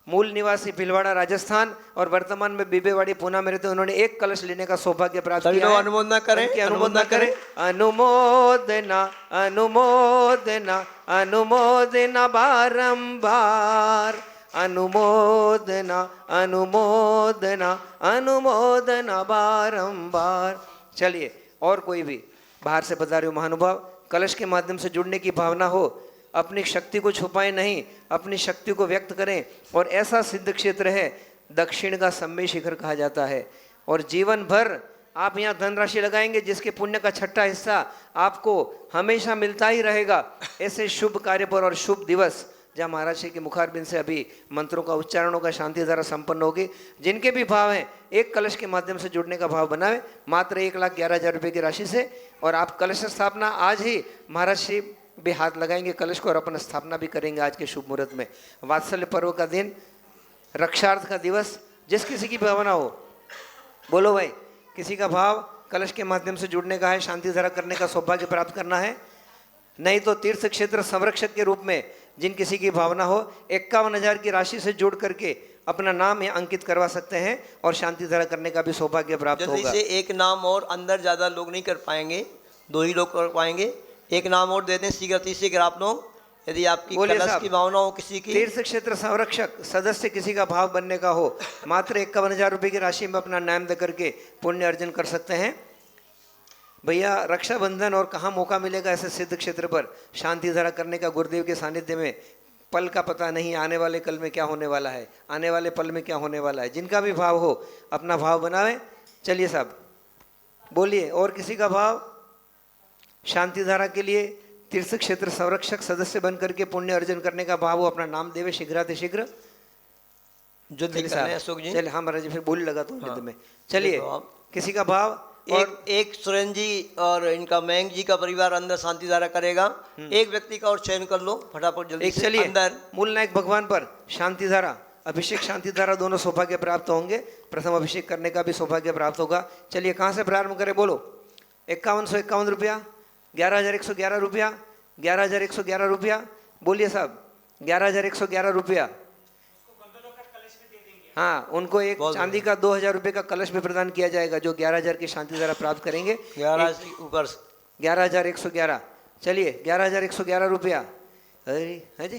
मूल निवासी भिलवाड़ा राजस्थान और वर्तमान में बीबेवाड़ी पूना में रहते, उन्होंने एक कलश लेने का सौभाग्य प्राप्त किया है। अनुमोदना करें, अनुमोदना करें। अनुमोदना अनुमोदना अनुमोदना बारंबार, अनुमोदना अनुमोदना अनुमोदना बारंबार। चलिए, और कोई भी बाहर से पधारे हो महानुभाव, कलश के माध्यम से जुड़ने की भावना हो, अपनी शक्ति को छुपाएं नहीं, अपनी शक्ति को व्यक्त करें। और ऐसा सिद्ध क्षेत्र है, दक्षिण का सम्य शिखर कहा जाता है, और जीवन भर आप यहाँ धनराशि लगाएंगे जिसके पुण्य का छठा हिस्सा आपको हमेशा मिलता ही रहेगा। ऐसे शुभ कार्य पर और शुभ दिवस जहाँ महाराज जी के मुखारबिंद से अभी मंत्रों का उच्चारण होगा, शांति धारा संपन्न होगी। जिनके भी भाव हैं, एक कलश के माध्यम से जुड़ने का भाव बनाएं, मात्र 1,11,000 रुपये की राशि से। और आप कलश स्थापना आज ही महाराज जी भी हाथ लगाएंगे कलश को और अपना स्थापना भी करेंगे आज के शुभ मुहूर्त में। वात्सल्य पर्व का दिन, रक्षार्थ का दिवस, जिस किसी की भावना हो, बोलो भाई, किसी का भाव कलश के माध्यम से जुड़ने का है, शांति धारा करने का सौभाग्य प्राप्त करना है, नहीं तो तीर्थ क्षेत्र संरक्षक के रूप में जिन किसी की भावना हो, 51,000 की राशि से जुड़ करके अपना नाम यहाँ अंकित करवा सकते हैं और शांति धारा करने का भी सौभाग्य प्राप्त जल्दी होगा। से एक नाम और, अंदर ज़्यादा लोग नहीं कर पाएंगे, 2 ही लोग कर पाएंगे। एक नाम और दे दें शीघ्र आप लोग, यदि आपकी बोलिए कलश साहब। की भावना हो किसी की। तीर्थ क्षेत्र संरक्षक सदस्य किसी का भाव बनने का हो, मात्र 51,000 रुपये की राशि में अपना नाम दे करके पुण्य अर्जन कर सकते हैं। भैया, रक्षाबंधन और कहाँ मौका मिलेगा ऐसे सिद्ध क्षेत्र पर शांति धारा करने का गुरुदेव के सानिध्य में। पल का पता नहीं, आने वाले कल में क्या होने वाला है, आने वाले पल में क्या होने वाला है। जिनका भी भाव हो अपना भाव बनावे। चलिए साहब बोलिए, और किसी का भाव शांति धारा के लिए तीर्थ क्षेत्र संरक्षक सदस्य बन करके पुण्य अर्जन करने का भाव हो, अपना नाम देवे शीघ्रातिशीघ्र। जल्दी करें अशोक जी। चलिए, हाँ महाराज जी, फिर बोली लगाता हूँ हाँ। में। चलिए, देखो आप। किसी का भाव एक सुरेंद्र जी और इनका मयंक जी का परिवार अंदर शांति धारा करेगा। एक व्यक्ति का और चयन कर लो फटाफट जल्दी एक से। चलिए, अंदर मूल नायक भगवान पर शांति धारा, अभिषेक शांति धारा दोनों सौभाग्य प्राप्त होंगे। प्रथम अभिषेक करने का भी सौभाग्य प्राप्त होगा। चलिए, कहाँ से प्रारंभ करें, बोलो। 5151 रुपया, 11,111 रुपया, 11,111 रुपया, बोलिए साहब 11,111 रुपया। हाँ, उनको एक चांदी का 2,000 रुपये का कलश भी प्रदान किया जाएगा जो 11,000 की शांति द्वारा प्राप्त करेंगे। 11 से ऊपर 11,111, चलिए 11,111 रुपया। अरे है जी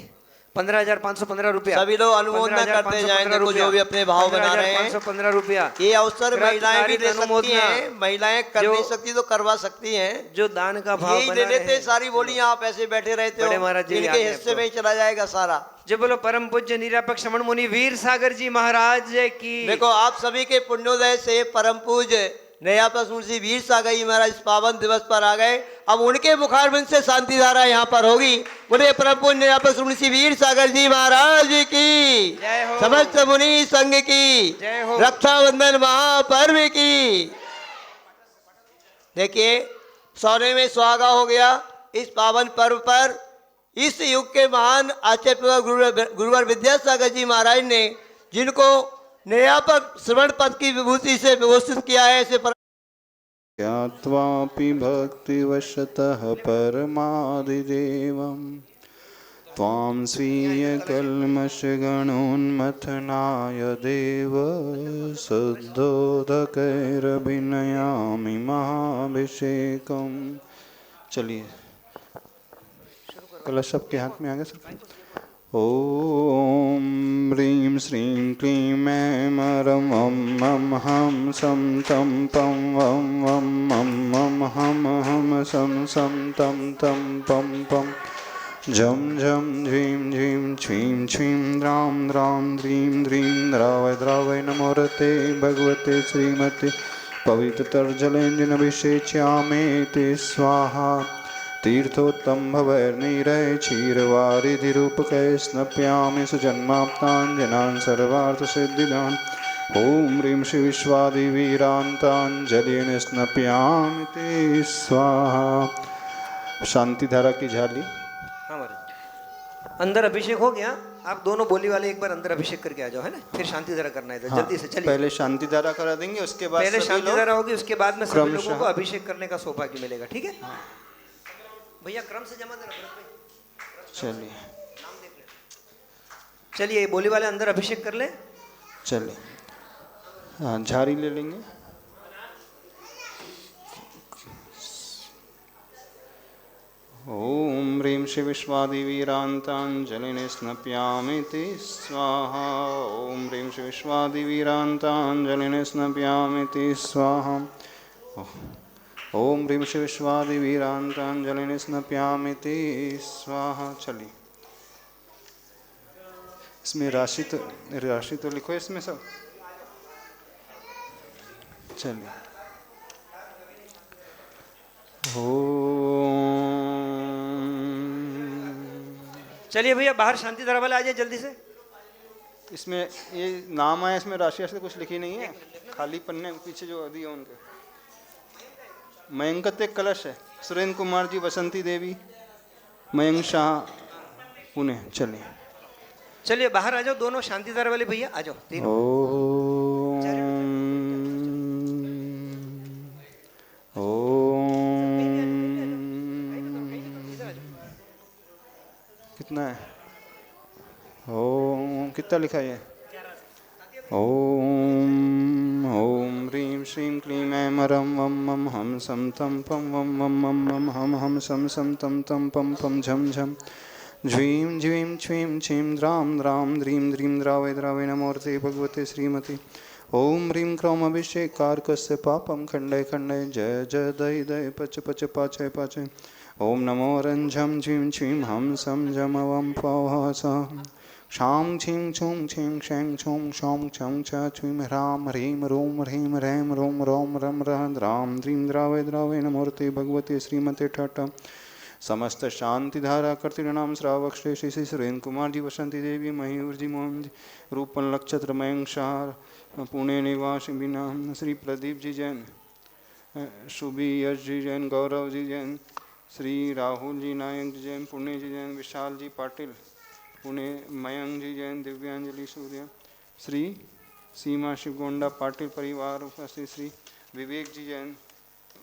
15,515 रुपया। सभी लोग अनुमोदना करते जाएं, देखो जो भी अपने भाव बना रहे हैं। 15,515 रुपया। ये अवसर महिलाएं भी ले सकती हैं, महिलाएं कर नहीं सकती तो करवा सकती हैं। जो दान का भाव यही ले लेते सारी बोली, आप ऐसे बैठे रहते हो, इनके हिस्से में ही चला जाएगा सारा। जो बोलो परम पूज्य निरापक श्रमण मुनि वीर सागर जी महाराज की। देखो आप सभी के पुण्योदय से परम पूज्य नयापक मुंशी वीर सागर जी महाराज इस पावन दिवस पर आ गए। अब उनके मुखारबिंद से शांति धारा यहाँ पर होगी। बोले परम पूज्य नयापक मुंशी वीर सागर जी महाराज की जय हो। समस्त मुनि संघ की जय हो। रक्षाबंधन महापर्व की। देखिए सोने में सुहागा हो गया इस पावन पर्व पर। इस युग के महान आचार्य गुरुवर विद्यासागर जी महाराज ने जिनको नयापक श्रवण पद की विभूति से विभूषित किया है, ऐसे ज्ञात्वापि भक्तिवशतः परमादिदेवं त्वां स्वीयकल्मषगणोन्मथनाय देव शुद्धोदकैरभिनयामि महाभिषेकम्। चलिए कलश सबके हाथ में आ गया सर। ओम ह्रीं श्रीं क्लीं ऐं रं वं मं हं सं तं पं वं वं मं मं हं हं सं तं तं पं पं झं झं झीं झीं छीं छीं द्रां द्रां द्रीं द्रीं द्रावय द्रावय नमोरते भगवते श्रीमते पवित्रतर्जलेऽञ्जनभिषेच्यामेति स्वाहा। तीर्थोत्तम भवैर्निरय क्षीरवारिधिरूपकै स्नप्यामि सुजन्माप्ताञ्जनान् सर्वार्थसिद्धिदान्। ॐ ह्रीं श्री विश्वादिवीरान्ताञ्जलिं स्नप्यामि ते स्वाहा। शांति धारा की झाली। हाँ महाराज, अंदर अभिषेक हो गया। आप दोनों बोली वाले एक बार अंदर अभिषेक करके आ जाओ, है ना। फिर शांति धारा करना है तो हाँ, जल्दी से चलिए। पहले शांति धारा करा देंगे, उसके बाद पहले शांति धारा होगी, उसके बाद में सभी लोगों को अभिषेक करने का सौभाग्य मिलेगा। ठीक है भैया, क्रम से जमा देना। चलिए चलिए बोली वाले अंदर अभिषेक कर ले। चलिए हाँ, झाड़ी ले लेंगे। ओम ह्रीं श्री विश्वादिवीरान्ताञ्जलिं स्नप्यामि ते स्वाहा। ओम ह्रीं श्री विश्वादिवीरान्ताञ्जलिं स्नप्यामि ते स्वाहा। ओम ह्रीं श्री विश्वादिवीरान्ताञ्जलिं स्नप्यामि ते स्वाहा। चलिए इसमें राशि तो लिखो इसमें सब। चलिए चलिए भैया बाहर शांति धारा वाले आ जाए जल्दी से। इसमें ये नाम आया, इसमें राशि ऐसे कुछ लिखी नहीं है, खाली पन्ने पीछे जो दिए उनके। मयंकत एक कलश है, सुरेंद्र कुमार जी, बसंती देवी, मयंक शाह, पुणे। चलिए चलिए बाहर आ जाओ दोनों शांति धारा वाले भैया, आ जाओ तीनों। कितना है? ओम कितना लिखा है? ओम ओम ह्रीं श्रीं क्लीं ऐं रं वं मं हं सं तं पं वं मं मं मं हं हं सं सं तं तं पं पं झं झं झ्वीं झ्वीं छ्वीं छीं द्रां द्रां द्रीं द्रीं द्रावय द्रावय नमोर्ते भगवते श्रीमते। ओम ह्रीं क्रोम अभिषेकारकस्य पापं खण्डय खण्डय जय जय दय दय पच पच पाचय पाचय। ओम नमो रंझं झीं छीं हं सं जम वं पौः सं क्षां छीं छूं छीं क्षैं छूं क्षौं छं छ छ्वीं ह्रां ह्रीं रूं ह्रीं ह्रैं रों रौं रं रः द्रां द्रीं द्रावय द्रावय नमोर्ते भगवते श्रीमते ठठ। समस्त शांति धारा कर्तृणाम श्रावक श्री श्री सुरेंद्र कुमार जी, बसंती देवी, मयूर जी, मोहन जी, रूपन नक्षत्र, मयंक शाह, पुणे निवासी बिना, श्री प्रदीप जी जैन, शुभी यश जी जैन, गौरव जी जैन, श्री राहुल जी नायक जी जैन, पुणे जी जैन, विशाल जी पाटिल, पुणे, मयंक जी जैन, दिव्यांजलि सूर्य, श्री सीमा शिवगोंडा पाटिल परिवार उपस्थित, श्री विवेक जी जैन,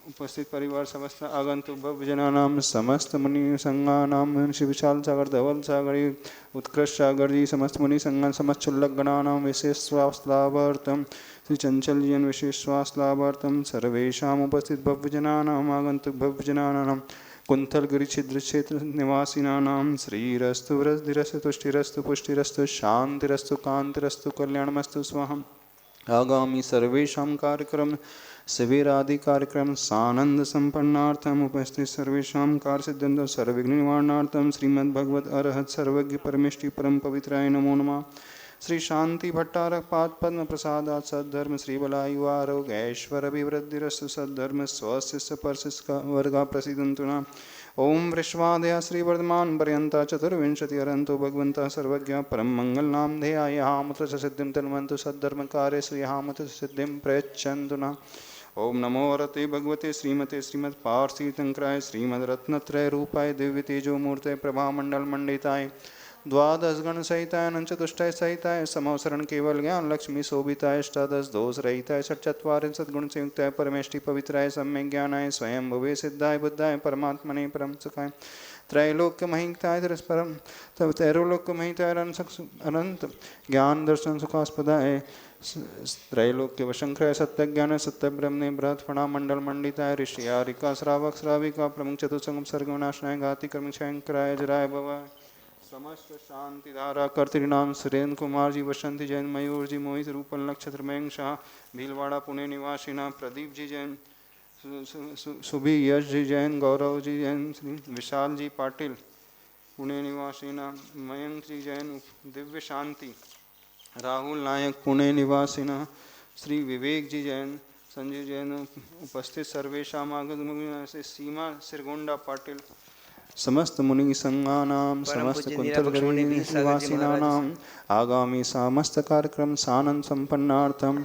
उपस्थित परिवार समस्त आगंतुक भक्तजनानां समस्त मुनि संघानां श्री विशाल सागर धवल सागर उत्कृष्ट सागर जी समस्त मुनि संघ समस्त चुल्लक गणानां विशेष स्वास्थ्यार्थम श्री चंचल जीवन विशेष स्वास्थ्यार्थम सर्वेषां उपस्थित भक्तजनानां आगंतुक भक्तजनानां कुंथल गिरि छिद्र क्षेत्र निवासिनानां श्रीरस्तु वृद्धिरस्तु तुष्टिरस्तु पुष्टिरस्तु शांतिरस्तु कांतिरस्तु कल्याणमस्तु स्वाहा आगामी सर्वेषां कार्यक्रम शिविरादि कार्यक्रम सानंद संपन्नार्थम उपस्थित सर्वेषां कार्य सिद्धांत सर्वविघ्न निवारणार्थम श्रीमद्भगवत अरहत सर्वज्ञ परमेष्टि परम पवित्राय नमो नमः श्री शांति भट्टारक पाद पद्म प्रसादात सद्धर्म श्री बलायु आरोग्य ऐश्वर अभिवृद्धिरस्तु सद्धर्म स्वस्य परसिस्क वर्गा प्रसिद्धंतु न ओम वृष्वादया श्री वर्धमान पर्यंता चतुर्विंशति अरंतो भगवंता सर्वज्ञ परम मंगल नाम ध्येय हामत सिद्धिं तन्वन्तु सद्धर्म कार्य श्री हामत सिद्धिं प्रयच्छन्तु न ओम नमो रते भगवते श्रीमते श्रीमद् पार्सी तंक्राय श्रीमद् रत्नत्रय रूपाय दिव्य तेजो मूर्ते प्रभा मंडल मंडिताय द्वादश गण सहिताय अनंचतुष्टाय सहिताय समवसरण केवल ज्ञान लक्ष्मी शोभिताय अष्टादश दोष रहिताय षट्चत्वारिंशत् गुण संयुक्ताय परमेष्टि पवित्राय सम्यक ज्ञानाय स्वयं भुवे सिद्धाय बुद्धाय परमात्मने परम सुखाय त्रैलोक्य महिताय परम तब त्रैलोक्य महिताय अनंत ज्ञान दर्शन सुखास्पदाय त्रैलोक्य वशंकर सत्य ज्ञान सत्य ब्रह्मणे बृहत् फणा मंडल मंडिताय ऋषिया रिका श्रावक श्राविका प्रमुख चतुसंगम सर्ग विनाशनाय घाति कर्म शंकराय जराय भवाय समस्त शांति धारा कर्तृनाम सुरेंद्र कुमार जी वसंती जैन मयूर जी मोहित रूपल नक्षत्र मयंक शाह भीलवाड़ा पुणे निवासीना प्रदीप जी जैन सुभी यश जी जैन गौरव जी जैन विशाल जी पाटिल पुणे निवासीना मयंक जी जैन दिव्य शांति राहुल नायक पुणे निवासीना श्री विवेक जी जैन संजय जैन उपस्थित सर्वेशा आगत सीमा सिरगोंडा पाटिल समस्त मुनि संघानां समस्त कुंतल निवासिनानां आगामी समस्त कार्यक्रम सानंद संपन्नार्थम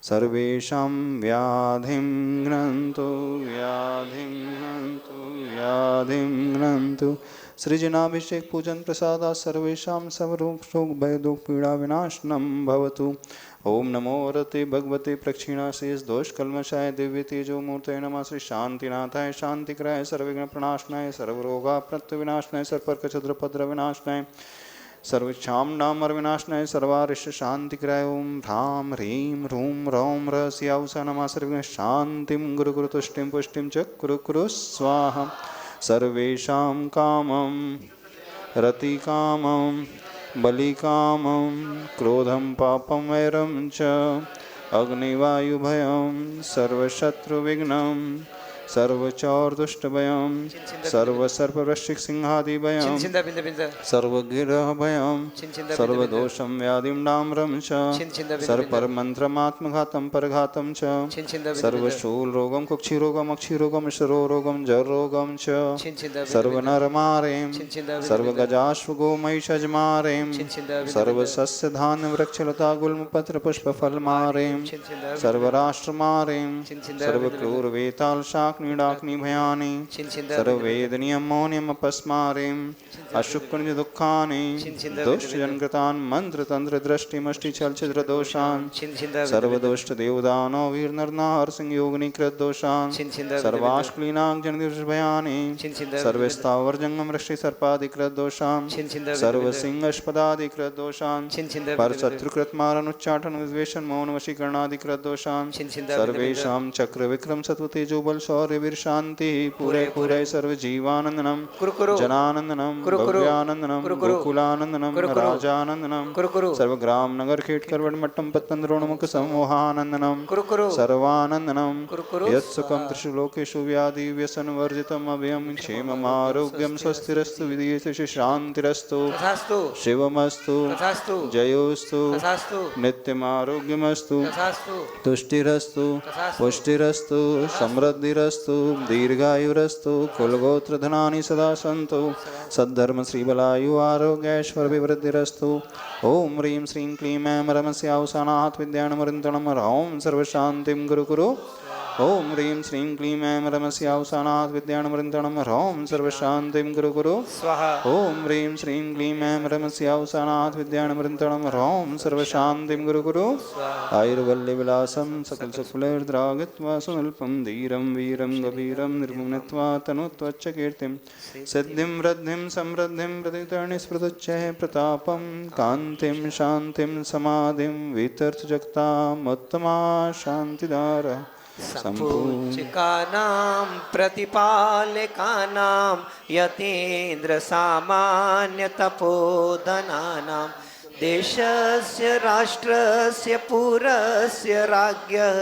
सर्वेषां व्याधिं घ्नन्तु व्याधिं घ्नन्तु व्याधिं घ्नन्तु सृजनाभिषेक पूजन प्रसादा सर्वेषां सर्वरोग शोक भय दुख पीड़ा विनाशनं भवतु ओम नमो रते भगवते प्रक्षिणाशेष दोष कल्मषाय दिव्य तेजो मूर्तये नमः श्री शांतिनाथाय शांतिकराय सर्वविघ्न प्रणाशनाय सर्वरोगा प्रत्यविनाशनाय सर्पर्क छद्रपद्र विनाशनाय सर्वक्षामडामर विनाशनाय सर्वारिष्ट शांतिकराय ओम ह्रां ह्रीं ह्रूं रौं रहस्यावसा नमः सर्वविघ्न शांतिं गुरु गुरु तुष्टिं पुष्टिं च कुरु कुरु स्वाहा सर्वेषां कामं रतिकामं बलिकामं क्रोधं पापं वैरं च अग्निवायुभयं सर्वशत्रुविघ्नं सर्वचौर्दुष्टभयं सर्वसर्पवृश्चिक सिंहादिभयं सर्वगिरहभयं सर्वदोषं व्याधिं डाम्रं च सर्वपरमन्त्रमात्मघातं परघातं च सर्वशूलरोगं कुक्षिरोगम् अक्षिरोगं शरोरोगं जररोगं च सर्वनरमारें सर्वगजाश्वगोमहिषजमारें सर्वसस्यधान्यवृक्षलता गुल्मपत्रपुष्पफलमारें सर्वराष्ट्रमारें सर्वक्रूरवेतालशाक नीडाग्नि भयानि सर्ववेदनियमोनियमपस्मारें अशुक्कुंज दुःखानि दुष्टजनकृतान् मंत्रतंत्र दृष्टिमष्टिचलचिद्रदोषान् सर्वदुष्टदेवदानो वीरनरनारसिंह योगनिकृतदोषान् सर्वाश्क्लीनाग्जनदुष्भयानि सर्वस्थावरजंगम वृष्टि सर्पादिकृतदोषान् सर्वसिंहस्पदादिकृतदोषान् परशत्रुकृतमारनुच्चाटन विद्वेषण मौन वशीकरणादिकृतदोषान् सर्वेषां चक्रविक्रम सत्वतेजो बल शौर्य वीर शांति पूरे पूरे सर्व जीवानंदनम जनानंदनम भव्यानंदनम गोकुलानंदनम राजानंदनम सर्व ग्राम नगर खेट करवट मट्टम पत्तन द्रोणमुख समोहानंदनम सर्वानंदनम यत्सुखम त्रिशुलोकेषु व्याधि व्यसन वर्जितम अभयम क्षेमम आरोग्यम स्वस्तिरस्तु विधीयते शांतिरस्तु शिवमस्तु जयोस्तु नित्यम आरोग्यमस्तु तुष्टिरस्तु पुष्टिरस्तु समृद्धिरस्तु दीर्घायुरस्तु कुलगोत्रधनानि सदा सन्तु सद्धर्म श्रीबलायु आरोग्यैश्वर्यवृद्धिरस्तु ओम ह्रीं श्रीं क्लीं ऐं रमस्यावसानात् विद्याणमरिन्दणं ह्रौं सर्वशान्तिं गुरु कुरु ओम ह्रीं श्रीं क्लीं ऐं रमस्यावसानात् विद्याणमृन्तणं ह्रौं सर्वशान्तिं कुरु कुरु स्वाहा ओम ह्रीं श्रीं क्लीं ऐं रमस्यावसानात् विद्याणमृन्तणं ह्रौं सर्वशान्तिं कुरु कुरु आयुर्वल्ल्यविलासं सकलसुकुलैर्द्रागत्वा सुमल्पं धीरं वीरं गभीरं निर्मुनत्वा तनुत्वच्च कीर्तिं सिद्धिं वृद्धिं समृद्धिं प्रतितरणिस्मृतुच्चैः प्रतापं कान्तिं शान्तिं समाधिं वितर्थजगतामुत्तमा शान्तिदारा संपूज्यकानां प्रतिपालकानां यतीन्द्रसामान्यतपोधनानां देशस्य राष्ट्रस्य पुरस्य राज्ञः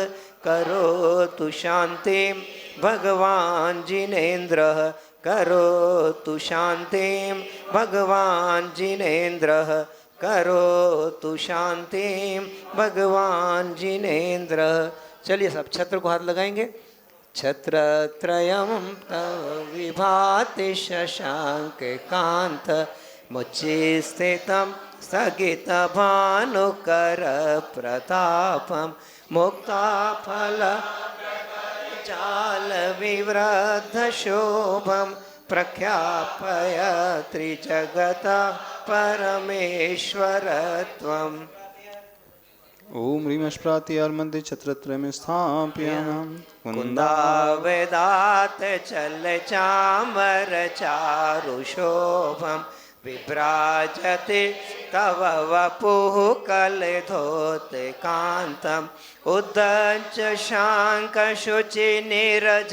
करोतु शान्तिं भगवान् जिनेन्द्रः करोतु शान्तिं भगवान् जिनेन्द्रः करोतु शान्तिं भगवान् जिनेन्द्रः। चलिए सब छत्र को हाथ लगाएंगे। छत्रत्रयं तव विभाति शशांक कांत मुच्चे स्थितं स्थगितभानुकर प्रतापं मुक्ताफल चाल विवृद्ध शोभं प्रख्यापय त्रिजगत परमेश्वरत्वम्। ओम ह्रीं अष्प्रात्यार्मध्ये छत्रत्रयं स्थापयामः कुन्दावेदात चल चामर चारुशोभं विभ्राजते तव वपुः कलधोते कान्तम् उद्दञ्च शाङ्कशुचि निरजरवारिधार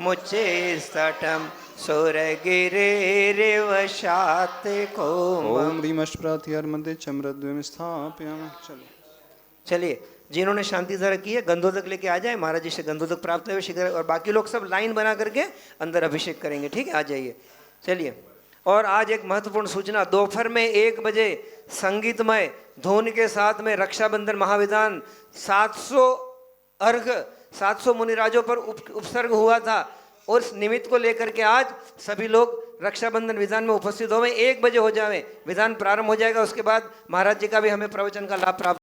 मुचे स्तटं सुरगिरिरिव शातिकोमम्। ओम ह्रीं अष्प्रात्यार्मध्ये चम्रद्वयं स्थापयामः। चलिए जिन्होंने शांति धारा की है गंधोदक लेके आ जाए, महाराज जी से गंधोदक प्राप्त हुए शीघ्र, और बाकी लोग सब लाइन बना करके अंदर अभिषेक करेंगे। ठीक है, आ जाइए। चलिए, और आज एक महत्वपूर्ण सूचना, दोपहर में 1 बजे संगीतमय धुन के साथ में रक्षाबंधन महाविधान 700 अर्घ 700 मुनिराजों पर उपसर्ग हुआ था, और इस निमित्त को लेकर के आज सभी लोग रक्षाबंधन विधान में उपस्थित होवे। 1 बजे हो जावे, विधान प्रारंभ हो जाएगा। उसके बाद महाराज जी का भी हमें प्रवचन का लाभ प्राप्त